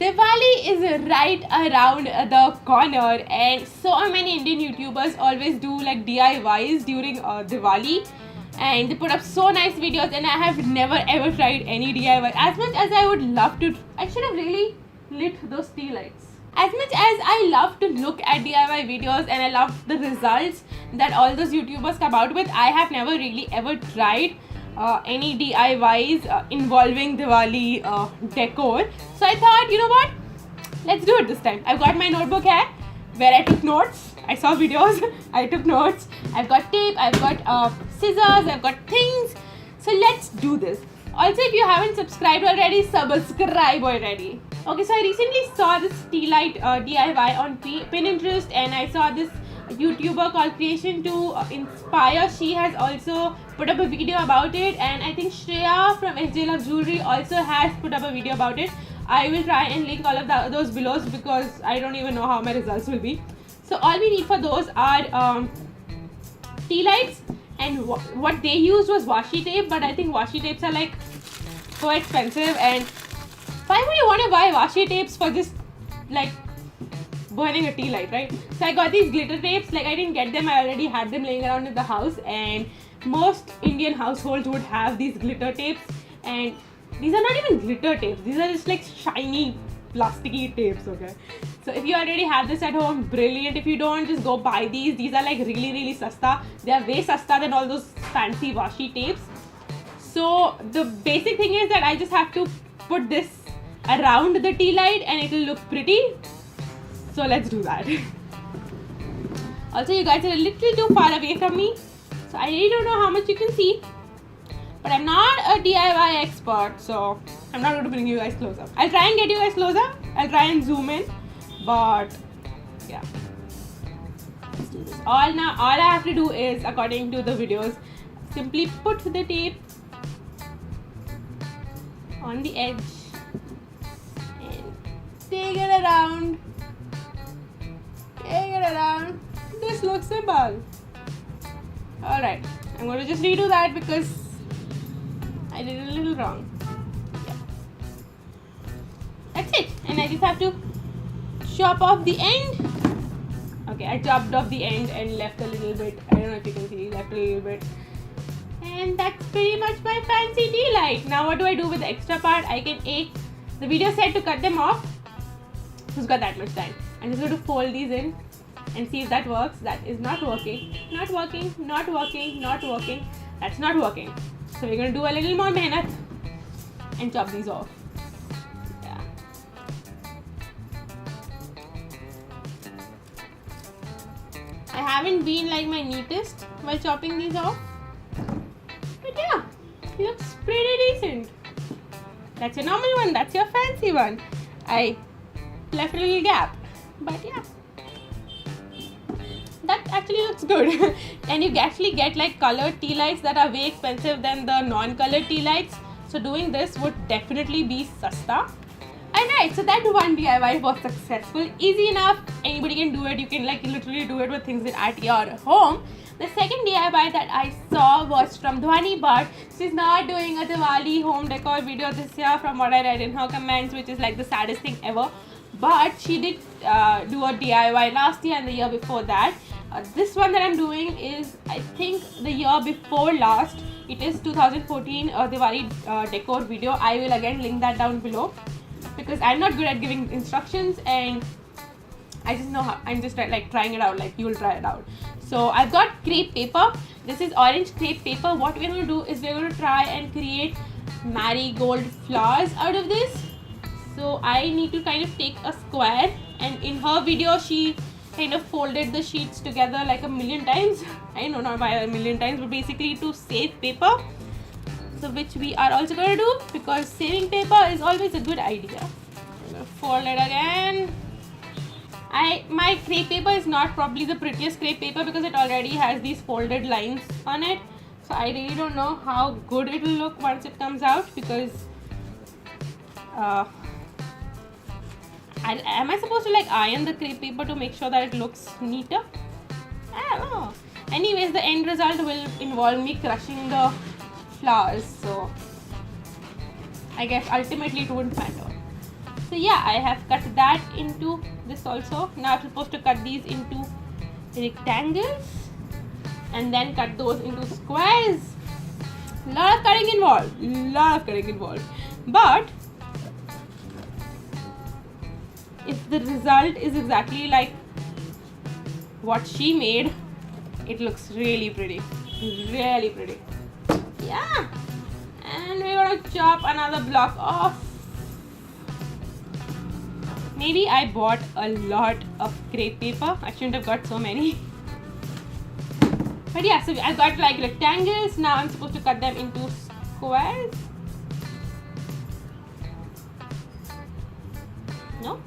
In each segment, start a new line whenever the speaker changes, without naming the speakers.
Diwali is right around the corner, and so many Indian YouTubers always do like DIYs during Diwali, and they put up so nice videos, and I have never ever tried any DIY. As much as I would love to, I should have really lit those tea lights. As much as I love to look at DIY videos and I love the results that all those YouTubers come out with, I have never really ever tried any DIYs involving Diwali decor. So I thought, you know what, let's do it this time. I've got my notebook here where I took notes. I saw videos, I took notes. I've got tape, I've got scissors, I've got things. So let's do this. Also, if you haven't subscribed already, subscribe already. Okay, so I recently saw this tea light DIY on Pinterest, and I saw this YouTuber called Creation to Inspire. She has also put up a video about it, and I think Shreya from SJlovesJewelry also has put up a video about it. I will try and link all of those below because I don't even know how my results will be. So all we need for those are tea lights, and what they used was washi tape, but I think washi tapes are like so expensive, and why would you want to buy washi tapes for just like burning a tea light, right? So I got these glitter tapes. Like, I didn't get them, I already had them laying around in the house, and most Indian households would have these glitter tapes, and these are not even glitter tapes, these are just like shiny plasticky tapes. Okay, so if you already have this at home, brilliant. If you don't, just go buy these are like really sasta. They are way sasta than all those fancy washi tapes. So the basic thing is that I just have to put this around the tea light and it will look pretty. So let's do that. Also, you guys are a little too far away from me, so I really don't know how much you can see, but I'm not a DIY expert, so I'm not going to bring you guys closer. I'll try and get you guys closer, I'll try and zoom in, but yeah, let's do this. All I have to do is, according to the videos, simply put the tape on the edge and take it around. This looks simple. Alright, I'm going to just redo that because I did it a little wrong. Yeah. That's it. And I just have to chop off the end. Okay, I chopped off the end and left a little bit. I don't know if you can see, left a little bit. And that's pretty much my fancy tea light. Now what do I do with the extra part? I can the video said to cut them off. Who's got that much time? I'm just going to fold these in and see if that works. That is not working. Not working. That's not working. So we're going to do a little more mehnat and chop these off. Yeah. I haven't been like my neatest while chopping these off. But yeah, it looks pretty decent. That's your normal one. That's your fancy one. I left a little gap. But yeah, that actually looks good. And you actually get like colored tea lights that are way expensive than the non-colored tea lights. So doing this would definitely be sasta. Alright, so that one DIY was successful. Easy enough. Anybody can do it. You can like literally do it with things at your home. The second DIY that I saw was from Dhwani Bhatt. She's not doing a Diwali home decor video this year from what I read in her comments, which is like the saddest thing ever. But she did do a DIY last year and the year before that. This one that I'm doing is, I think, the year before last. It is 2014 Diwali decor video. I will again link that down below because I'm not good at giving instructions and I just know how. I'm just like trying it out, like you will try it out. So I've got crepe paper. This is orange crepe paper. What we're going to do is we're going to try and create marigold flowers out of this. So I need to kind of take a square, and in her video she kind of folded the sheets together like a million times. I know, not by a million times, but basically to save paper. So which we are also going to do because saving paper is always a good idea. I'm going to fold it again. My crepe paper is not probably the prettiest crepe paper because it already has these folded lines on it. So I really don't know how good it will look once it comes out because am I supposed to like iron the crepe paper to make sure that it looks neater? I don't know. Anyways, the end result will involve me crushing the flowers, so I guess ultimately it wouldn't matter. So yeah, I have cut that into this also. Now I'm supposed to cut these into rectangles and then cut those into squares. Lot of cutting involved. But if the result is exactly like what she made, it looks really pretty. Yeah. And we're gonna chop another block off. Maybe I bought a lot of crepe paper. I shouldn't have got so many. But yeah, so I got like rectangles. Now I'm supposed to cut them into squares. No?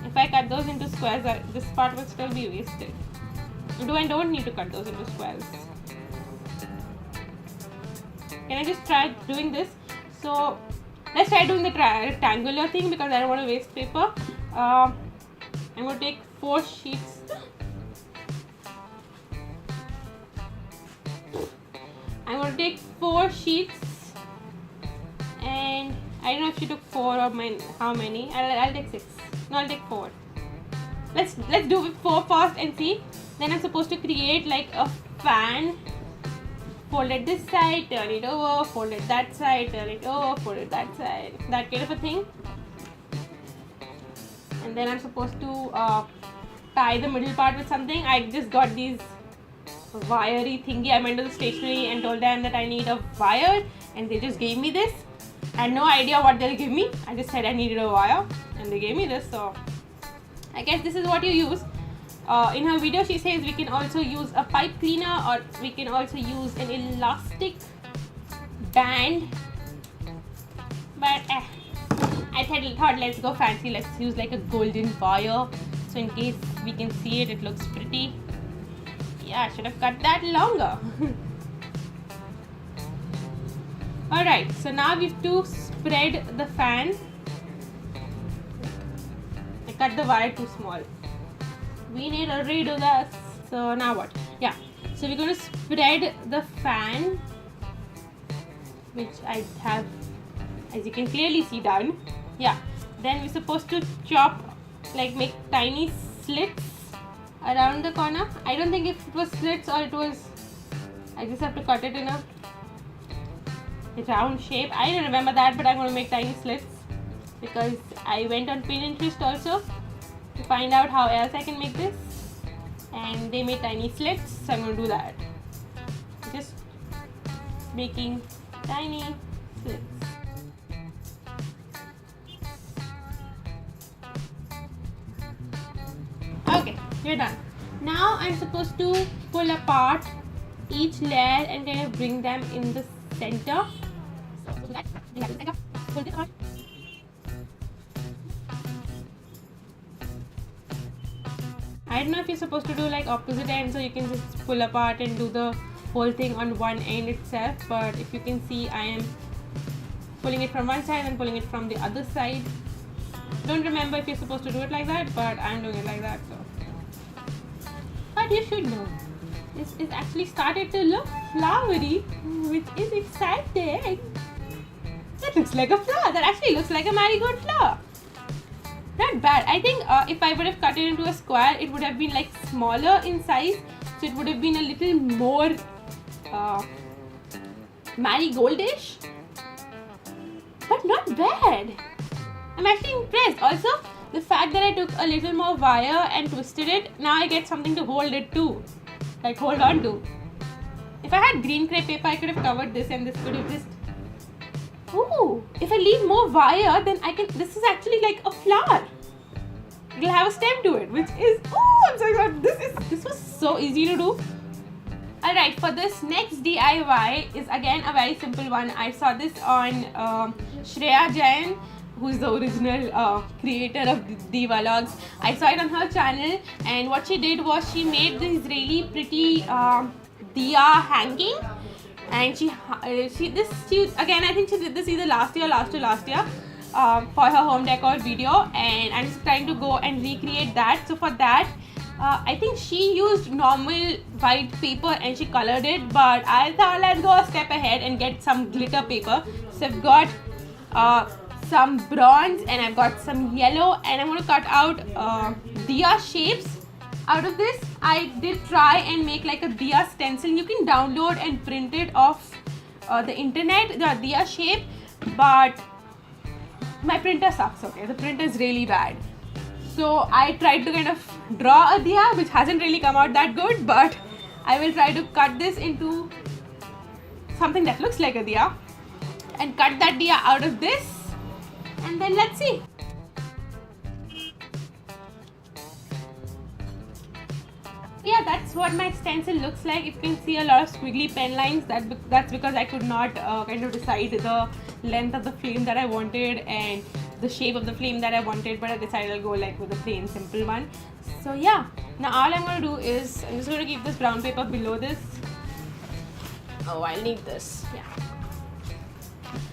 If I cut those into squares, this part will still be wasted. I don't need to cut those into squares. Can I just try doing this? So let's try doing the rectangular thing because I don't want to waste paper. I'm going to take 4 sheets. I'm going to take 4 sheets, and I don't know if she took 4 or how many. I'll take 6. No, I'll take 4. Let's do it 4 first and see. Then I'm supposed to create like a fan. Fold it this side, turn it over, fold it that side, turn it over, fold it that side, that kind of a thing. And then I'm supposed to tie the middle part with something. I just got these wiry thingy. I went to the stationery and told them that I need a wire, and they just gave me this. I had no idea what they'll give me. I just said I needed a wire, and they gave me this. So I guess this is what you use. In her video she says we can also use a pipe cleaner, or we can also use an elastic band, but I thought let's go fancy. Let's use like a golden wire, so in case we can see it, it looks pretty. Yeah, I should have cut that longer. Alright, so now we have to spread the fan. I cut the wire too small. We need to redo this. So now what? Yeah, so we're going to spread the fan, which I have, as you can clearly see, done. Yeah, then we're supposed to chop, like make tiny slits around the corner. I don't think if it was slits or it was, I just have to cut it in a round shape. I don't remember that, but I'm going to make tiny slits because I went on Pinterest also to find out how else I can make this, and they made tiny slits, so I'm going to do that. Just making tiny slits. Okay, we're done. Now I'm supposed to pull apart each layer and kind of bring them in the center. So do that. Pull this apart. I don't know if you're supposed to do like opposite ends, so you can just pull apart and do the whole thing on one end itself, but if you can see, I am pulling it from one side and pulling it from the other side. Don't remember if you're supposed to do it like that, but I'm doing it like that. So, but you should know, this is actually started to look flowery, which is exciting. That looks like a flower. That actually looks like a marigold flower. Not bad. I think if I would have cut it into a square, it would have been like smaller in size, so it would have been a little more marigoldish, but not bad. I'm actually impressed. Also, the fact that I took a little more wire and twisted it, now I get something to hold it to, like hold on to. If I had green crepe paper, I could have covered this, and this could have just. Ooh, if I leave more wire, then I can. This is actually like a flower. It'll have a stem to it, which is. Oh, I'm so excited. This was so easy to do. Alright, for this next DIY is again a very simple one. I saw this on Shreya Jain, who's the original creator of Diwalogs. I saw it on her channel, and what she did was she made this really pretty Diya hanging. And she again, I think she did this either last year for her home decor video, and I'm just trying to go and recreate that. So for that, I think she used normal white paper and she colored it, but I thought let's go a step ahead and get some glitter paper. So I've got some bronze and I've got some yellow, and I'm going to cut out Diya shapes out of this. I did try and make like a Diya stencil. You can download and print it off the internet, the Diya shape, but my printer sucks, okay? The printer is really bad. So I tried to kind of draw a Diya, which hasn't really come out that good, but I will try to cut this into something that looks like a Diya and cut that Diya out of this, and then let's see. Yeah, that's what my stencil looks like. You can see a lot of squiggly pen lines. That's because I could not kind of decide the length of the flame that I wanted and the shape of the flame that I wanted, but I decided I'll go like with a plain simple one. So yeah, now all I'm going to do is I'm just going to keep this brown paper below this. Oh, I'll need this. Yeah.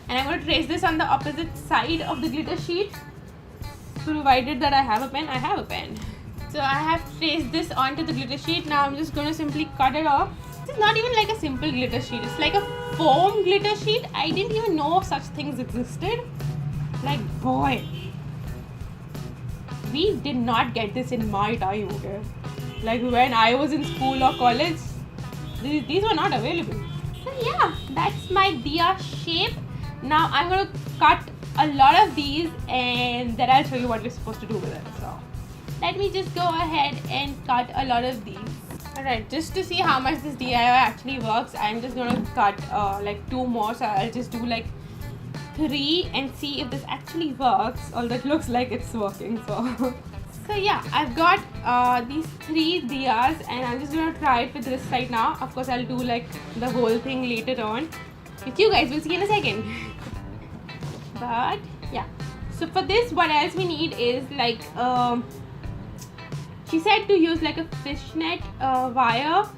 And I'm going to trace this on the opposite side of the glitter sheet, provided that I have a pen. I have a pen. So I have traced this onto the glitter sheet. Now I'm just going to simply cut it off. This is not even like a simple glitter sheet. It's like a foam glitter sheet. I didn't even know such things existed. Like, boy, we did not get this in my time, okay? Like when I was in school or college, these were not available. So yeah, that's my Diya shape. Now I'm going to cut a lot of these and then I'll show you what we're supposed to do with it. So let me just go ahead and cut a lot of these. Alright, just to see how much this DIY actually works, I'm just going to cut like 2 more. So I'll just do like 3 and see if this actually works, although it looks like it's working. So yeah, I've got these 3 Diyas and I'm just going to try it with this right now. Of course, I'll do like the whole thing later on, which you guys will see in a second. But yeah, so for this, what else we need is like she said to use like a fishnet wire.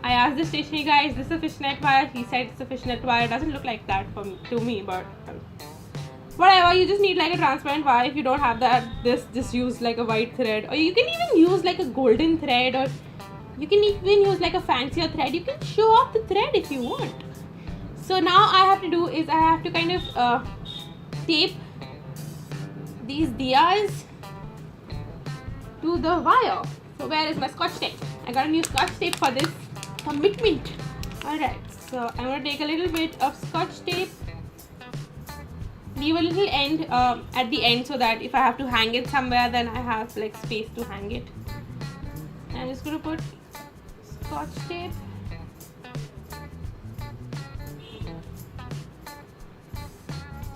I asked the stationery guy, is this a fishnet wire? He said it's a fishnet wire. It doesn't look like that to me, but whatever. You just need like a transparent wire. If you don't have that, just use like a white thread, or you can even use like a golden thread, or you can even use like a fancier thread. You can show off the thread if you want. So now I have to do is I have to kind of tape these Diyas to the wire. So where is my scotch tape? I got a new scotch tape for this commitment. Alright, so I'm going to take a little bit of scotch tape, leave a little end at the end so that if I have to hang it somewhere, then I have like space to hang it. And I'm just going to put scotch tape.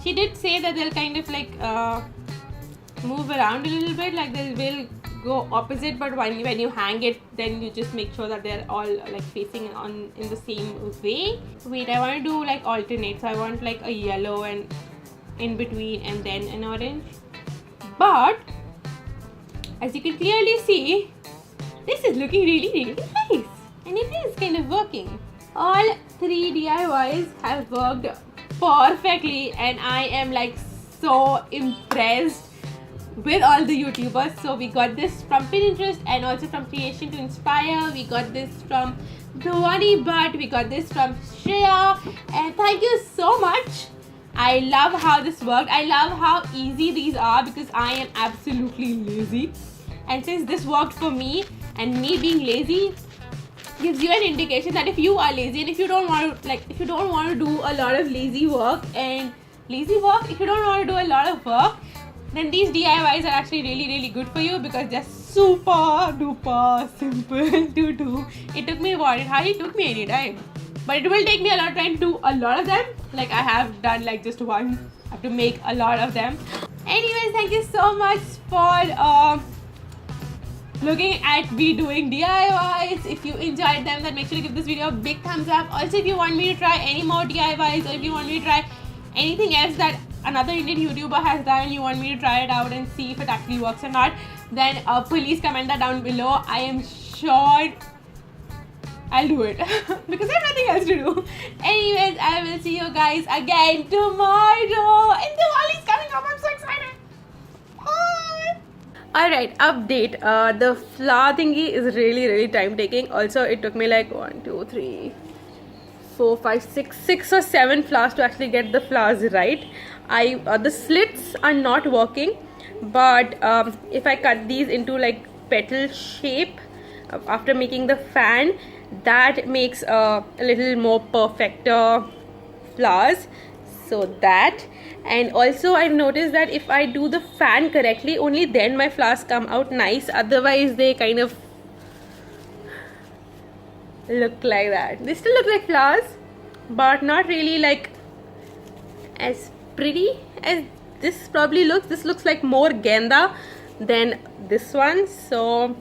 She did say that they'll kind of like move around a little bit, like they will go opposite, but when you hang it, then you just make sure that they're all like facing on in the same way. Wait, I want to do like alternate, so I want like a yellow and in between and then an orange. But as you can clearly see, this is looking really nice, and it is kind of working. All 3 DIYs have worked perfectly, and I am like so impressed with all the YouTubers. So we got this from Pinterest and also from Creation to Inspire. We got this from Dhwani Bhatt. We got this from Shreya, and thank you so much. I love how this worked. I love how easy these are because I am absolutely lazy, and since this worked for me, and me being lazy gives you an indication that if you are lazy and if you don't want to do a lot of lazy work, if you don't want to do a lot of work, then these DIYs are actually really good for you because they're super duper simple to do. It took me it hardly took me any time, but it will take me a lot of time to do a lot of them. Like I have done like just one. I have to make a lot of them. Anyways, thank you so much for looking at me doing DIYs. If you enjoyed them, then make sure to give this video a big thumbs up. Also, if you want me to try any more DIYs, or if you want me to try anything else that another Indian YouTuber has done, you want me to try it out and see if it actually works or not, then please comment that down below. I am sure I'll do it because I have nothing else to do. Anyways, I will see you guys again tomorrow, and Diwali's coming up. I'm so excited. Bye. Alright, update. The flower thingy is really time taking. Also, it took me like 1, 2, 3, 4, 5, 6 or 7 flowers to actually get the flowers right. The slits are not working, but if I cut these into like petal shape after making the fan, that makes a little more perfect flowers. So that, and also I've noticed that if I do the fan correctly, only then my flowers come out nice. Otherwise they kind of look like that. They still look like flowers, but not really like as pretty as this probably looks. This looks like more genda than this one. So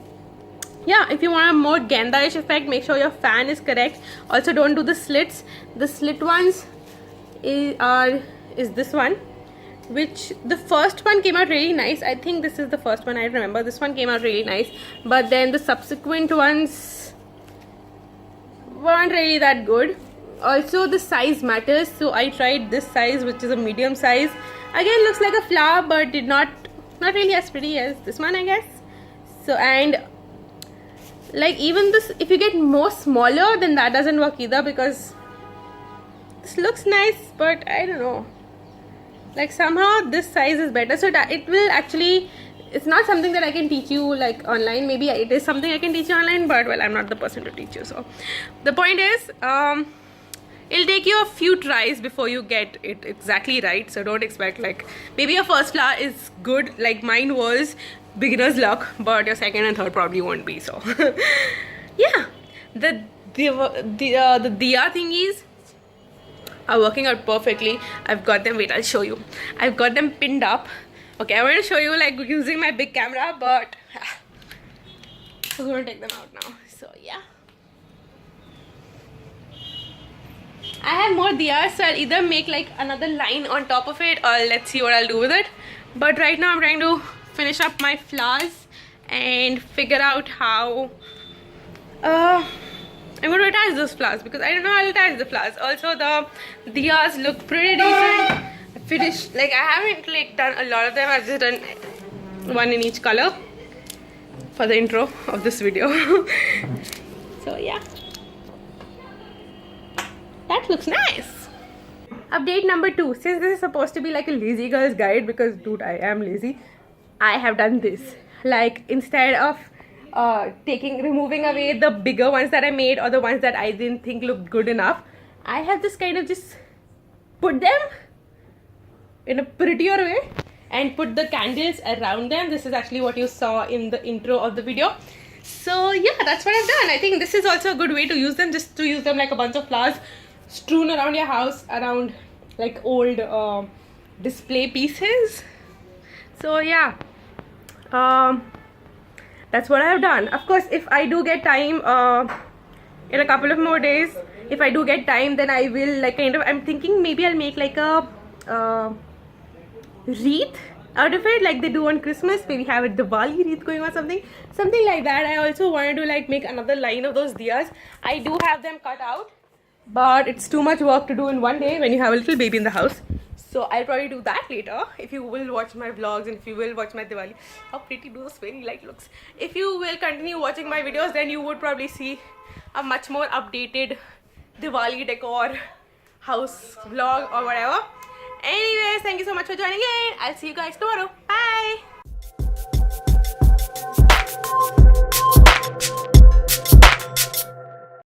yeah, if you want a more genda-ish effect, make sure your fan is correct. Also, don't do the slits. The slit ones is this one, which the first one came out really nice. I think this is the first one I remember. This one came out really nice, but then the subsequent ones weren't really that good. Also, the size matters, so I tried this size, which is a medium size. Again, looks like a flower, but did not really as pretty as this one, I guess. So, and like even this, if you get more smaller, then that doesn't work either, because this looks nice, but I don't know, like somehow this size is better. So that it will actually, it's not something that I can teach you like online. Maybe it is something I can teach you online, but well, I'm not the person to teach you. So the point is, it'll take you a few tries before you get it exactly right. So don't expect like maybe your first flower is good, like mine was beginner's luck, but your second and third probably won't be. So yeah, the Diya thingies are working out perfectly. I've got them, wait, I'll show you. I've got them pinned up. Okay, I'm going to show you like using my big camera, but I'm going to take them out now. So yeah, I have more diyas, so I'll either make like another line on top of it, or let's see what I'll do with it. But right now I'm trying to finish up my flowers and figure out how I'm going to attach those flowers, because I don't know how to attach the flowers. Also, the diyas look pretty decent. I finished, like I haven't like done a lot of them. I've just done one in each color for the intro of this video. So yeah, that looks nice. Update number 2. Since this is supposed to be like a lazy girl's guide, because dude, I am lazy, I have done this. Like instead of removing away the bigger ones that I made, or the ones that I didn't think looked good enough, I have just kind of just put them in a prettier way and put the candles around them. This is actually what you saw in the intro of the video. So yeah, that's what I've done. I think this is also a good way to use them, just to use them like a bunch of flowers strewn around your house, around like old display pieces. So yeah, that's what I have done. Of course, if I do get time in a couple of more days, if I do get time, then I will like kind of, I'm thinking maybe I'll make like a wreath out of it, like they do on Christmas. Maybe have a Diwali wreath going or something like that. I also wanted to like make another line of those diyas. I do have them cut out, but it's too much work to do in one day when you have a little baby in the house. So I'll probably do that later. If you will watch my vlogs and if you will watch my Diwali, how pretty those fairy light looks. If you will continue watching my videos, then you would probably see a much more updated Diwali decor house vlog or whatever. Anyways, thank you so much for joining in. I'll see you guys tomorrow. Bye.